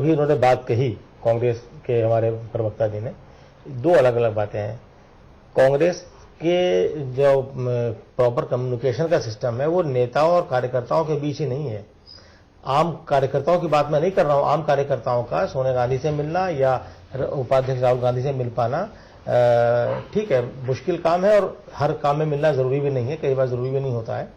अभी उन्होंने बात कही कांग्रेस के हमारे प्रवक्ता जी ने, दो अलग अलग बातें हैं। कांग्रेस के जो प्रॉपर कम्युनिकेशन का सिस्टम है वो नेताओं और कार्यकर्ताओं के बीच ही नहीं है। आम कार्यकर्ताओं की बात मैं नहीं कर रहा हूं, आम कार्यकर्ताओं का सोनिया गांधी से मिलना या उपाध्यक्ष राहुल गांधी से मिल पाना ठीक है, मुश्किल काम है और हर काम में मिलना जरूरी भी नहीं है, कई बार जरूरी भी नहीं होता है।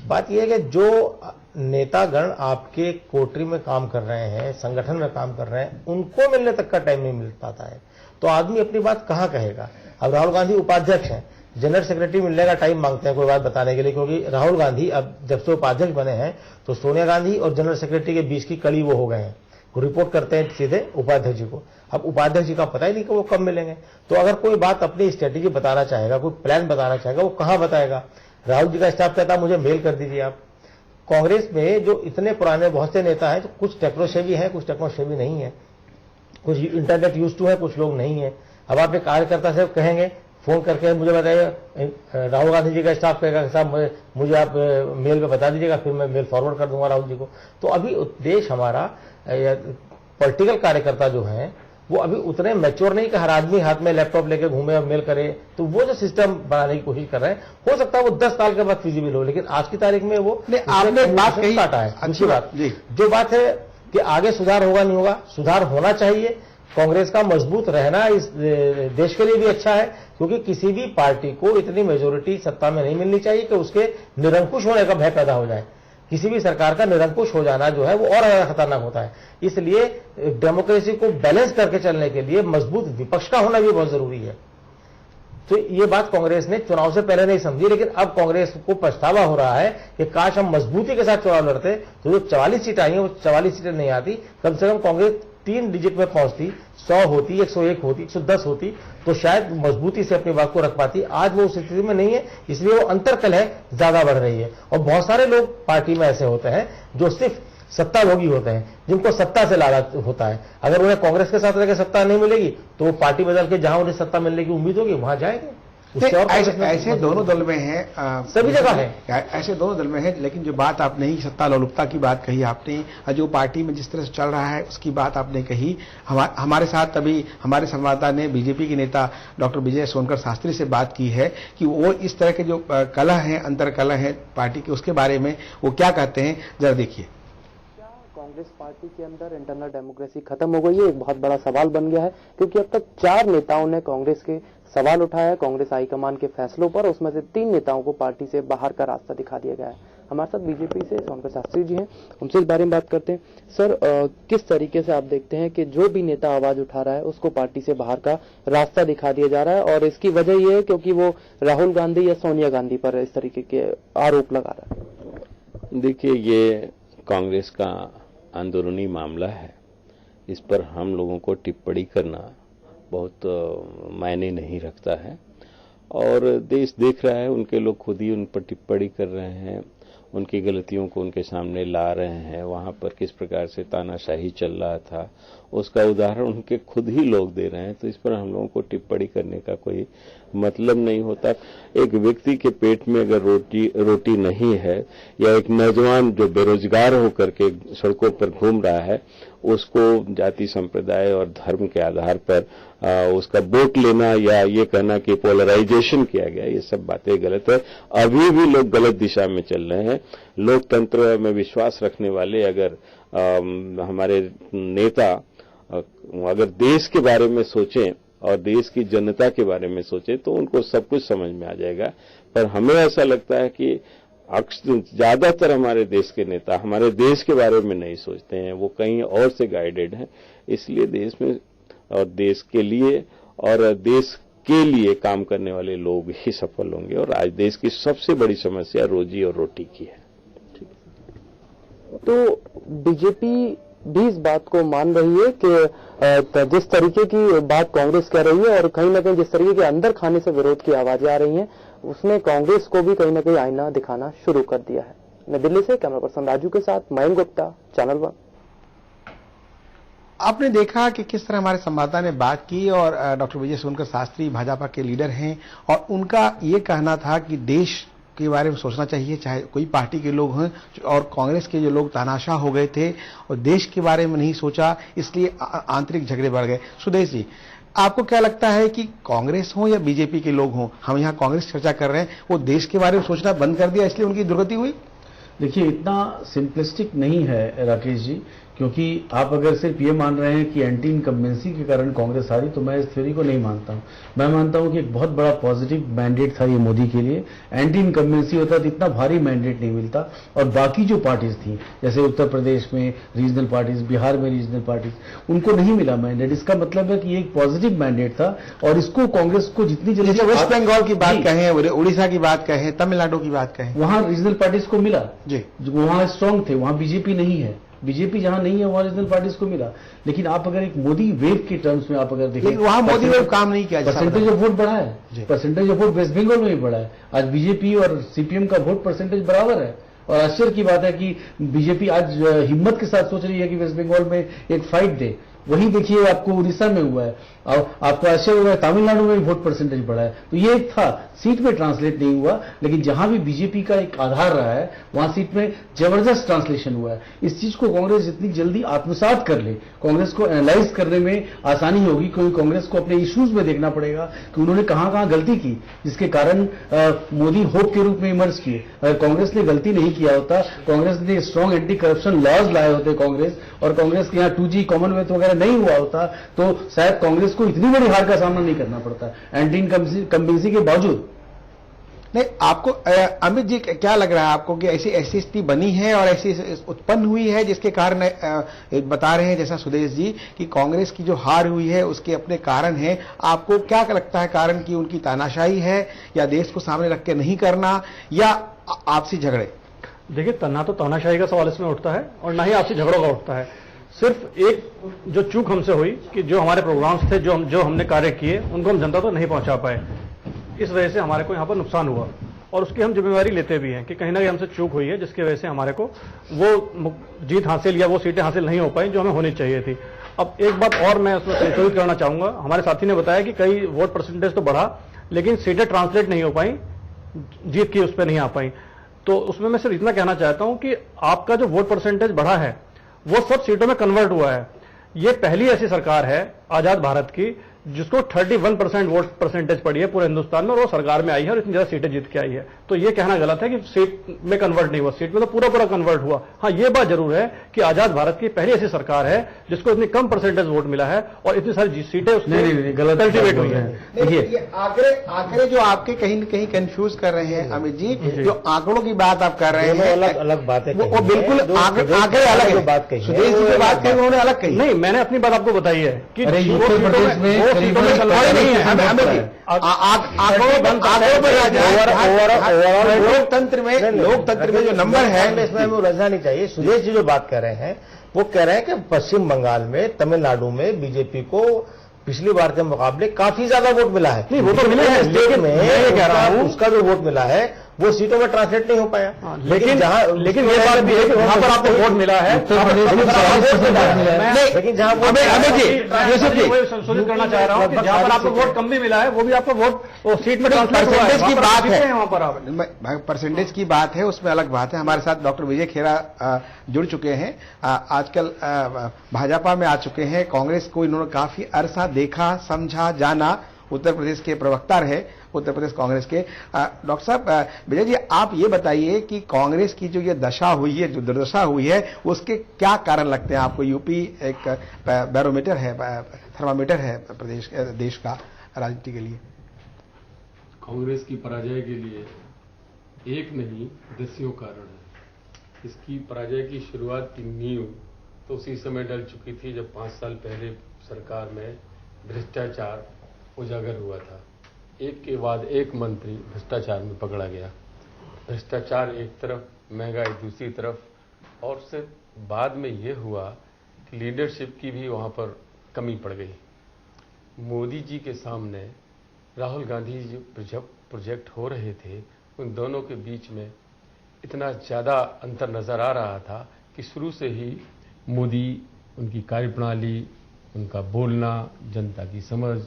बात यह है कि जो नेतागण आपके कोटरी में काम कर रहे हैं, संगठन में काम कर रहे हैं, उनको मिलने तक का टाइम नहीं मिल पाता है, तो आदमी अपनी बात कहां कहेगा। अब राहुल गांधी उपाध्यक्ष हैं, जनरल सेक्रेटरी मिलने का टाइम मांगते हैं कोई बात बताने के लिए, क्योंकि राहुल गांधी अब जब से उपाध्यक्ष बने हैं तो सोनिया गांधी और जनरल सेक्रेटरी के बीच की कड़ी वो हो गए हैं, वो रिपोर्ट करते हैं सीधे उपाध्यक्ष जी को। अब उपाध्यक्ष जी का पता ही नहीं कि वो कब मिलेंगे, तो अगर कोई बात अपनी स्ट्रेटेजी बताना चाहेगा, कोई प्लान बताना चाहेगा, वो कहां बताएगा। राहुल जी का स्टाफ कहता है मुझे मेल कर दीजिए आप। कांग्रेस में जो इतने पुराने बहुत से नेता हैं, तो कुछ टेक्नोसेवी हैं, कुछ टेक्नोसेवी नहीं है, कुछ इंटरनेट यूज टू है, कुछ लोग नहीं है। अब आप एक कार्यकर्ता से कहेंगे फोन करके मुझे बताइए, राहुल गांधी जी का स्टाफ कहेगा साहब मुझे आप मेल पे बता दीजिएगा, फिर मैं मेल फॉरवर्ड कर दूंगा राहुल जी को। तो अभी देश हमारा पॉलिटिकल कार्यकर्ता जो हैं वो अभी उतने मैच्योर नहीं कि हर आदमी हाथ में लैपटॉप लेके घूमे और मेल करे। तो वो जो सिस्टम बनाने की कोशिश कर रहे हैं, हो सकता है वो 10 साल के बाद फिजिबल हो, लेकिन आज की तारीख में वो आपने बात कही काटा है। अच्छी बात जो बात है कि आगे सुधार होगा नहीं होगा, सुधार होना चाहिए। कांग्रेस का मजबूत रहना इस देश के लिए भी अच्छा है, क्योंकि किसी भी पार्टी को इतनी मेजोरिटी सत्ता में नहीं मिलनी चाहिए कि उसके निरंकुश होने का भय पैदा हो जाए। किसी भी सरकार का निरंकुश हो जाना जो है वो और ज्यादा खतरनाक होता है। इसलिए डेमोक्रेसी को बैलेंस करके चलने के लिए मजबूत विपक्ष का होना भी बहुत जरूरी है। तो ये बात कांग्रेस ने चुनाव से पहले नहीं समझी, लेकिन अब कांग्रेस को पछतावा हो रहा है कि काश हम मजबूती के साथ चुनाव लड़ते, तो जो 44 सीटें आई हैं वो 44 सीटें नहीं आती, कम से कम कांग्रेस 3 डिजिट में पहुंचती, 100 होती, 101 होती, 110 होती, तो शायद मजबूती से अपनी बात को रख पाती। आज वो उस स्थिति में नहीं है, इसलिए वो अंतरकलह ज्यादा बढ़ रही है। और बहुत सारे लोग पार्टी में ऐसे होते हैं जो सिर्फ सत्ता भोगी होते हैं, जिनको सत्ता से लालच होता है। अगर उन्हें कांग्रेस के साथ रहकर सत्ता नहीं मिलेगी तो वो पार्टी बदल के जहां उन्हें सत्ता मिलने की उम्मीद होगी वहां जाएंगे। ऐसे दोनों दल में है, सभी जगह है, ऐसे दोनों दल में है। लेकिन जो बात आपने ही सत्ता लोलुपता की बात कही आपने, जो पार्टी में जिस तरह से चल रहा है उसकी बात आपने कही। हमारे साथ अभी हमारे संवाददाता ने बीजेपी के नेता डॉक्टर विजय सोनकर शास्त्री से बात की है कि वो इस तरह के जो कलह है, अंतर कलह है पार्टी के, उसके बारे में वो क्या कहते हैं, जरा देखिए। कांग्रेस पार्टी के अंदर इंटरनल डेमोक्रेसी खत्म हो गई है, एक बहुत बड़ा सवाल बन गया है, क्योंकि अब तक 4 नेताओं ने कांग्रेस के सवाल उठाया कांग्रेस हाईकमान के फैसलों पर, उसमें से 3 नेताओं को पार्टी से बाहर का रास्ता दिखा दिया गया है। हमारे साथ बीजेपी से सोनकर शास्त्री जी हैं, उनसे इस बारे में बात करते हैं। सर, किस तरीके से आप देखते हैं कि जो भी नेता आवाज उठा रहा है उसको पार्टी से बाहर का रास्ता दिखा दिया जा रहा है, और इसकी वजह यह है क्योंकि वो राहुल गांधी या सोनिया गांधी पर इस तरीके के आरोप लगा रहा है? देखिए, ये कांग्रेस का अंदरूनी मामला है, इस पर हम लोगों को टिप्पणी करना बहुत मायने नहीं रखता है। और देश देख रहा है, उनके लोग खुद ही उन पर टिप्पणी कर रहे हैं, उनकी गलतियों को उनके सामने ला रहे हैं। वहां पर किस प्रकार से तानाशाही चल रहा था उसका उदाहरण उनके खुद ही लोग दे रहे हैं, तो इस पर हम लोगों को टिप्पणी करने का कोई मतलब नहीं होता। एक व्यक्ति के पेट में अगर रोटी नहीं है, या एक नौजवान जो बेरोजगार होकर के सड़कों पर घूम रहा है, उसको जाति संप्रदाय और धर्म के आधार पर उसका वोट लेना या ये कहना कि पोलराइजेशन किया गया, ये सब बातें गलत है। अभी भी लोग गलत दिशा में चल रहे हैं। लोकतंत्र में विश्वास रखने वाले अगर हमारे नेता अगर देश के बारे में सोचें और देश की जनता के बारे में सोचें तो उनको सब कुछ समझ में आ जाएगा। पर हमें ऐसा लगता है कि ज्यादातर हमारे देश के नेता हमारे देश के बारे में नहीं सोचते हैं, वो कहीं और से गाइडेड हैं। इसलिए देश में और देश के लिए और देश के लिए काम करने वाले लोग ही सफल होंगे। और आज देश की सबसे बड़ी समस्या रोजी और रोटी की है। तो बीजेपी भी इस बात को मान रही है कि जिस तरीके की बात कांग्रेस कर रही है और कहीं ना कहीं जिस तरीके के अंदर खाने से विरोध की आवाजें आ रही हैं, उसने कांग्रेस को भी कहीं ना कहीं आईना दिखाना शुरू कर दिया है। मैं दिल्ली से कैमरा पर्सन राजू के साथ मयंक गुप्ता, चैनल 1। आपने देखा कि किस तरह हमारे संवाददाता ने बात की, और डॉक्टर विजय सोनकर शास्त्री भाजपा के लीडर हैं, और उनका ये कहना था कि देश के बारे में सोचना चाहिए, चाहे कोई पार्टी के लोग हैं, और कांग्रेस के जो लोग तानाशाह हो गए थे और देश के बारे में नहीं सोचा, इसलिए आंतरिक झगड़े बढ़ गए। सुदेश जी, आपको क्या लगता है कि कांग्रेस हो या बीजेपी के लोग हों, हम यहाँ कांग्रेस चर्चा कर रहे हैं, वो देश के बारे में सोचना बंद कर दिया इसलिए उनकी दुर्गति हुई? देखिए, इतना सिंपलिस्टिक नहीं है राकेश जी, क्योंकि आप अगर सिर्फ ये मान रहे हैं कि एंटी इनकम्बेंसी के कारण कांग्रेस हारी, तो मैं इस थ्योरी को नहीं मानता हूं। मैं मानता हूं कि एक बहुत बड़ा पॉजिटिव मैंडेट था ये मोदी के लिए। एंटी इनकम्बेंसी होता तो इतना भारी मैंडेट नहीं मिलता, और बाकी जो पार्टीज थी, जैसे उत्तर प्रदेश में रीजनल पार्टीज, बिहार में रीजनल पार्टीज, उनको नहीं मिला मैंडेट। इसका मतलब है कि एक पॉजिटिव मैंडेट था, और इसको कांग्रेस को जितनी जल्दी वेस्ट बंगाल की बात कहें, उड़ीसा की बात कहें, तमिलनाडु की बात कहें, वहां रीजनल पार्टीज को मिला जी, वहां स्ट्रांग थे, वहां बीजेपी नहीं है। बीजेपी जहां नहीं है वहां रीजनल पार्टीज को मिला। लेकिन आप अगर एक मोदी वेव के टर्म्स में आप अगर देखें, लेकिन वहां मोदी वेव काम नहीं किया, परसेंटेज ऑफ वोट बढ़ा है, percentage of vote West Bengal में भी बढ़ा है। आज बीजेपी और सीपीएम का वोट परसेंटेज बराबर है, और आश्चर्य की बात है कि बीजेपी आज हिम्मत के साथ सोच रही है कि वेस्ट बंगाल में एक फाइट दे। वही देखिए आपको उड़ीसा में हुआ है, और आपको आश्चर्य हुआ है तमिलनाडु में भी वोट परसेंटेज बढ़ा है। तो ये एक था, सीट में ट्रांसलेट नहीं हुआ, लेकिन जहां भी बीजेपी का एक आधार रहा है वहां सीट में जबरदस्त ट्रांसलेशन हुआ है। इस चीज को कांग्रेस जितनी जल्दी आत्मसात कर ले, कांग्रेस को एनालाइज करने में आसानी होगी, क्योंकि कांग्रेस को अपने इश्यूज में देखना पड़ेगा कि उन्होंने कहां कहां गलती की, जिसके कारण मोदी होप के रूप में इमर्ज किए। अगर कांग्रेस ने गलती नहीं किया होता, कांग्रेस ने स्ट्रॉन्ग एंटी करप्शन लॉज लाए होते कांग्रेस, और कांग्रेस के यहाँ 2G कॉमनवेल्थ वगैरह नहीं हुआ होता, तो शायद कांग्रेस को इतनी बड़ी हार का सामना नहीं करना पड़ता एंटी इनकम्बेंसी के बावजूद। नहीं, आपको अमित जी क्या लग रहा है आपको कि ऐसी स्थिति बनी है और ऐसी उत्पन्न हुई है जिसके कारण बता रहे हैं जैसा सुदेश जी कि कांग्रेस की जो हार हुई है उसके अपने कारण है? आपको क्या लगता है कारण कि उनकी तानाशाही है, या देश को सामने रख के नहीं करना, या आपसी झगड़े? देखिए, ना तो तानाशाही का सवाल इसमें उठता है और ना ही आपसी झगड़ों का उठता है। सिर्फ एक जो चूक हमसे हुई कि जो हमारे प्रोग्राम्स थे, जो हमने कार्य किए, उनको हम जनता तक नहीं पहुंचा पाए। इस वजह से हमारे को यहाँ पर नुकसान हुआ, और उसकी हम जिम्मेवारी लेते भी हैं कि कहीं ना कहीं हमसे चूक हुई है, जिसकी वजह से हमारे को वो जीत हासिल या वो सीटें हासिल नहीं हो पाई जो हमें होनी चाहिए थी। अब एक बात और मैं उसमें संशोधित करना चाहूंगा। हमारे साथी ने बताया कि कई वोट परसेंटेज तो बढ़ा, लेकिन सीटें ट्रांसलेट नहीं हो पाई, जीत की उस पर नहीं आ पाई। तो उसमें मैं सिर्फ इतना कहना चाहता हूं कि आपका जो वोट परसेंटेज बढ़ा है वो सब सीटों में कन्वर्ट हुआ है। ये पहली ऐसी सरकार है आजाद भारत की जिसको 31% वोट परसेंटेज पड़ी है पूरे हिंदुस्तान में, और वो सरकार में आई है और इतनी ज्यादा सीटें जीत के आई है। तो ये कहना गलत है कि सीट में कन्वर्ट नहीं हुआ, सीट में तो पूरा कन्वर्ट हुआ। हाँ, ये बात जरूर है कि आजाद भारत की पहली ऐसी सरकार है जिसको इतनी कम परसेंटेज वोट मिला है और इतनी सारी सीटें उसमें गलत कल्टिवेट हुई है। देखिए, आंकड़े जो आपके कहीं न कहीं कंफ्यूज कर रहे हैं अमित जी, जो आंकड़ों की बात आप कर रहे हैं, अलग बात है, वो बिल्कुल आंकड़े अलग है। बात कही, सुदेश जी की बात कही, उन्होंने अलग कही। नहीं, मैंने अपनी बात आपको बताई है कि उत्तर प्रदेश में लोकतंत्र में जो नंबर है इसमें हमें उलझना नहीं चाहिए। सुदेश जी जो बात कर रहे हैं वो कह रहे हैं कि पश्चिम बंगाल में, तमिलनाडु में बीजेपी को पिछली बार के मुकाबले काफी ज्यादा वोट मिला है। नहीं, वो तो मिला है, लेकिन मैं ये कह रहा हूं उसका जो वोट मिला है वो सीटों में ट्रांसलेट नहीं हो पाया। लेकिन ये बात भी है कि वहां पर आपको वोट मिला है, लेकिन जहां संशोधित करना चाह रहा हूं कि जहां पर आपको वोट कम भी मिला है वो भी आपको वोट सीट में परसेंटेज की बात है, वहां पर आप परसेंटेज की बात है, उसमें अलग बात है। हमारे साथ डॉक्टर विजय खेरा जुड़ चुके हैं, आजकल भाजपा में आ चुके हैं। कांग्रेस को इन्होंने काफी अरसा देखा, समझा, जाना, उत्तर प्रदेश के प्रवक्ता रहे उत्तर प्रदेश कांग्रेस के। डॉक्टर साहब विजय जी, आप ये बताइए कि कांग्रेस की जो ये दशा हुई है, जो दुर्दशा हुई है, उसके क्या कारण लगते हैं आपको? यूपी एक बैरोमीटर है, थर्मामीटर है प्रदेश देश का राजनीति के लिए। कांग्रेस की पराजय के लिए एक नहीं दसियों कारण है। इसकी पराजय की शुरुआत की नींव तो उसी समय डल चुकी थी जब 5 साल पहले सरकार में भ्रष्टाचार उजागर हुआ था। एक के बाद एक मंत्री भ्रष्टाचार में पकड़ा गया। भ्रष्टाचार एक तरफ, महंगाई दूसरी तरफ, और उससे बाद में यह हुआ कि लीडरशिप की भी वहां पर कमी पड़ गई। मोदी जी के सामने राहुल गांधी जो प्रोजेक्ट हो रहे थे, उन दोनों के बीच में इतना ज़्यादा अंतर नज़र आ रहा था कि शुरू से ही मोदी, उनकी कार्यप्रणाली, उनका बोलना, जनता की समझ,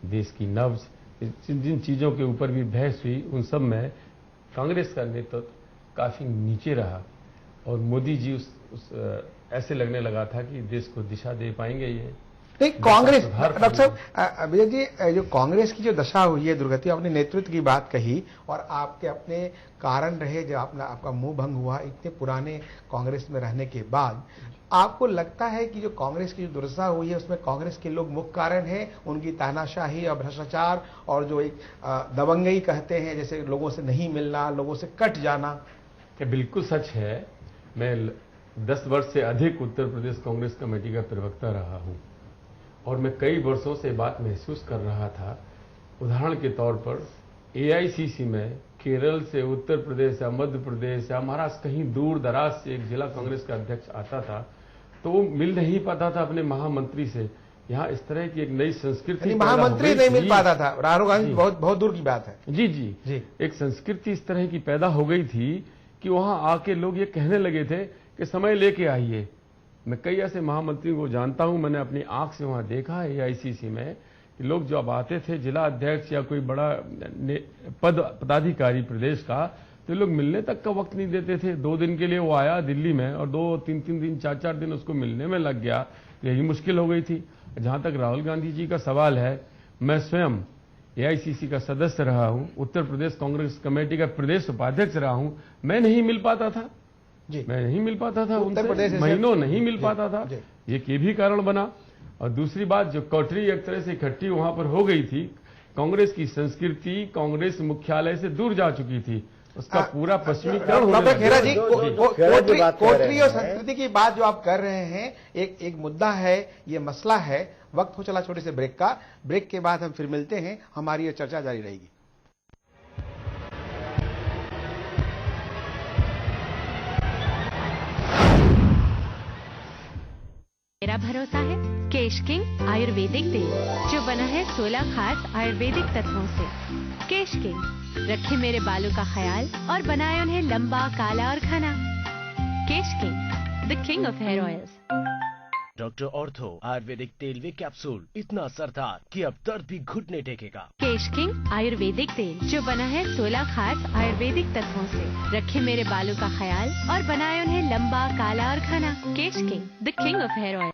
देश की नब्ज, जिन चीज़ों के ऊपर भी बहस हुई, उन सब में कांग्रेस का नेतृत्व काफी नीचे रहा और मोदी जी ऐसे लगने लगा था कि देश को दिशा दे पाएंगे ये। नहीं, कांग्रेस डॉक्टर साहब विजय जी, जो कांग्रेस की जो दशा हुई है, दुर्गति, आपने नेतृत्व की बात कही और आपके अपने कारण रहे जो आपका मुंह भंग हुआ इतने पुराने कांग्रेस में रहने के बाद, आपको लगता है कि जो कांग्रेस की जो दुर्दशा हुई है उसमें कांग्रेस के लोग मुख्य कारण है, उनकी तानाशाही और भ्रष्टाचार और जो एक दबंगई कहते हैं, जैसे लोगों से नहीं मिलना, लोगों से कट जाना? ये बिल्कुल सच है। मैं 10 वर्ष से अधिक उत्तर प्रदेश कांग्रेस कमेटी का प्रवक्ता रहा हूं और मैं कई वर्षों से बात महसूस कर रहा था। उदाहरण के तौर पर एआईसीसी में केरल से, उत्तर प्रदेश या मध्य प्रदेश या महाराष्ट्र, कहीं दूर दराज से एक जिला कांग्रेस का अध्यक्ष आता था तो वो मिल नहीं पाता था अपने महामंत्री से। यहाँ इस तरह की एक नई संस्कृति, महामंत्री नहीं मिल पाता था, राहुल गांधी बहुत दूर की बात है। जी, एक संस्कृति इस तरह की पैदा हो गई थी कि वहां आके लोग ये कहने लगे थे कि समय लेके आइए। मैं कई ऐसे महामंत्री को जानता हूं, मैंने अपनी आंख से वहां देखा है एआईसीसी में कि लोग जब आते थे, जिला अध्यक्ष या कोई बड़ा पदाधिकारी प्रदेश का, तो लोग मिलने तक का वक्त नहीं देते थे। 2 दिन के लिए वो आया दिल्ली में और 2-3 दिन 4 दिन उसको मिलने में लग गया, यही मुश्किल हो गई थी। जहां तक राहुल गांधी जी का सवाल है, मैं स्वयं एआईसीसी का सदस्य रहा हूं, उत्तर प्रदेश कांग्रेस कमेटी का प्रदेश उपाध्यक्ष रहा हूं, मैं नहीं मिल पाता था जी, मैं नहीं मिल पाता था उनसे, महीनों नहीं मिल पाता था। ये भी कारण बना। और दूसरी बात, जो कोठरी एक तरह से इकट्ठी वहां पर हो गई थी, कांग्रेस की संस्कृति कांग्रेस मुख्यालय से दूर जा चुकी थी, उसका पूरा पश्चिमीकरण होने लगा। खेरा जी, कोठरी और संस्कृति की बात जो आप कर रहे हैं, एक मुद्दा है, ये मसला है। वक्त हो चला छोटे से ब्रेक का। ब्रेक के बाद हम फिर मिलते हैं, हमारी ये चर्चा जारी रहेगी। मेरा भरोसा है केश किंग आयुर्वेदिक तेल, जो बना है 16 खास आयुर्वेदिक तत्वों से। केश किंग रखे मेरे बालों का ख्याल और बनाए उन्हें लंबा, काला और घना। Kesh King, the king of hair oils. Doctor ortho Ayurvedic तेल वे कैप्सूल इतना असरदार कि अब दर्द भी घुटने टेकेगा। केश किंग आयुर्वेदिक तेल, जो बना है 16 खास आयुर्वेदिक तत्वों से। रखे मेरे बालों का ख्याल और बनाए उन्हें लंबा, काला और घना। Kesh King, the king of hair oil.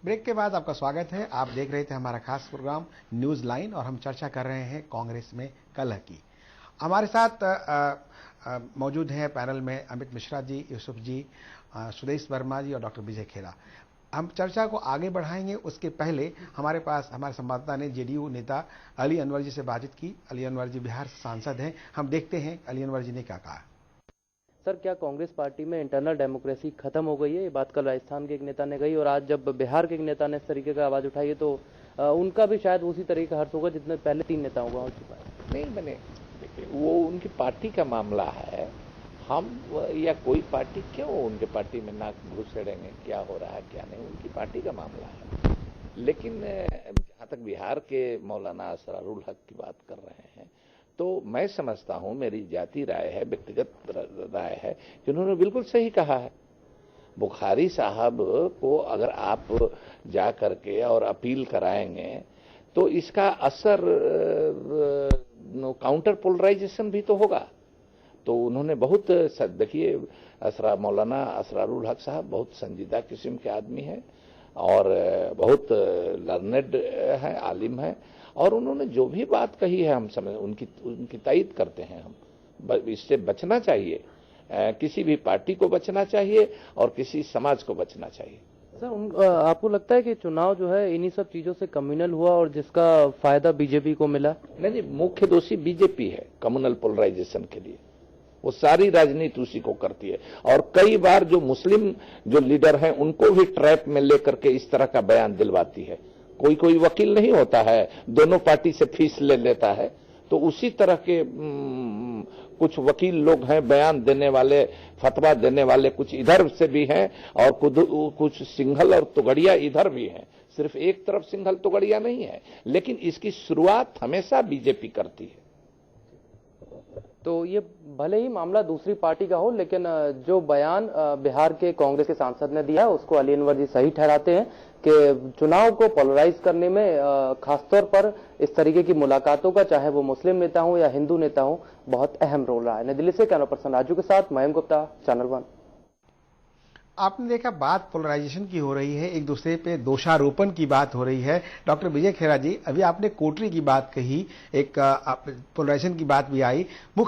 Break के बाद आपका स्वागत है। आप देख रहे थे हमारा खास प्रोग्राम न्यूज लाइन और हम चर्चा कर रहे हैं कांग्रेस में कलह की। हमारे साथ मौजूद हैं पैनल में अमित मिश्रा जी, यूसुफ जी, सुदेश वर्मा जी और डॉक्टर विजय खेरा। हम चर्चा को आगे बढ़ाएंगे, उसके पहले हमारे पास हमारे संवाददाता ने जेडीयू नेता अली अनवर जी से बातचीत की। अली अनवर जी बिहार से सांसद हैं। हम देखते हैं अली अनवर जी ने क्या कहा। सर, क्या कांग्रेस पार्टी में इंटरनल डेमोक्रेसी खत्म हो गई है? ये बात कल राजस्थान के एक नेता ने कही और आज जब बिहार के एक नेता ने इस तरीके का आवाज उठाई है तो उनका भी शायद उसी तरीके का हर्ष होगा जितने पहले 3 नेताओं का हो चुका है। नहीं, मैंने देखिए, वो उनकी पार्टी का मामला है। हम या कोई पार्टी क्यों उनके पार्टी में नाक घुसेड़ेंगे, क्या हो रहा है क्या नहीं, उनकी पार्टी का मामला है। लेकिन जहां तक बिहार के मौलाना असरारुल हक की बात कर रहे हैं, तो मैं समझता हूं, मेरी जाती राय है, व्यक्तिगत राय है कि उन्होंने बिल्कुल सही कहा है। बुखारी साहब को अगर आप जा करके और अपील कराएंगे तो इसका असर काउंटर पोलराइजेशन भी तो होगा। तो उन्होंने बहुत, देखिए, मौलाना असरारुल हक साहब बहुत संजीदा किस्म के आदमी हैं और बहुत लर्नेड है, आलिम है, और उन्होंने जो भी बात कही है हम समझ उनकी तायीद करते हैं। हम इससे बचना चाहिए, किसी भी पार्टी को बचना चाहिए और किसी समाज को बचना चाहिए। सर, आपको लगता है कि चुनाव जो है इन्हीं सब चीजों से कम्युनल हुआ और जिसका फायदा बीजेपी को मिला? नहीं, मुख्य दोषी बीजेपी है कम्युनल पोलराइजेशन के लिए। वो सारी राजनीति उसी को करती है और कई बार जो मुस्लिम जो लीडर हैं उनको भी ट्रैप में लेकर के इस तरह का बयान दिलवाती है। कोई वकील नहीं होता है, दोनों पार्टी से फीस ले लेता है, तो उसी तरह के कुछ वकील लोग हैं, बयान देने वाले, फतवा देने वाले कुछ इधर से भी हैं और कुछ सिंघल और तुगड़िया इधर भी हैं। सिर्फ एक तरफ सिंघल तुगड़िया नहीं है, लेकिन इसकी शुरुआत हमेशा बीजेपी करती है। तो ये भले ही मामला दूसरी पार्टी का हो, लेकिन जो बयान बिहार के कांग्रेस के सांसद ने दिया है उसको अली अनवर जी सही ठहराते हैं कि चुनाव को पोलराइज करने में खासतौर पर इस तरीके की मुलाकातों का, चाहे वो मुस्लिम नेता हो या हिंदू नेता हो, बहुत अहम रोल रहा है। नई दिल्ली से कैमरा पर्सन राजू के साथ मयंक गुप्ता, चैनल 1। आपने देखा बात पोलराइजेशन की हो रही है, एक दूसरे पे दोषारोपण की बात हो रही है। डॉक्टर विजय खेरा जी, अभी आपने कोटरी की बात कही, एक पोलराइजेशन की बात भी आई। मुख्य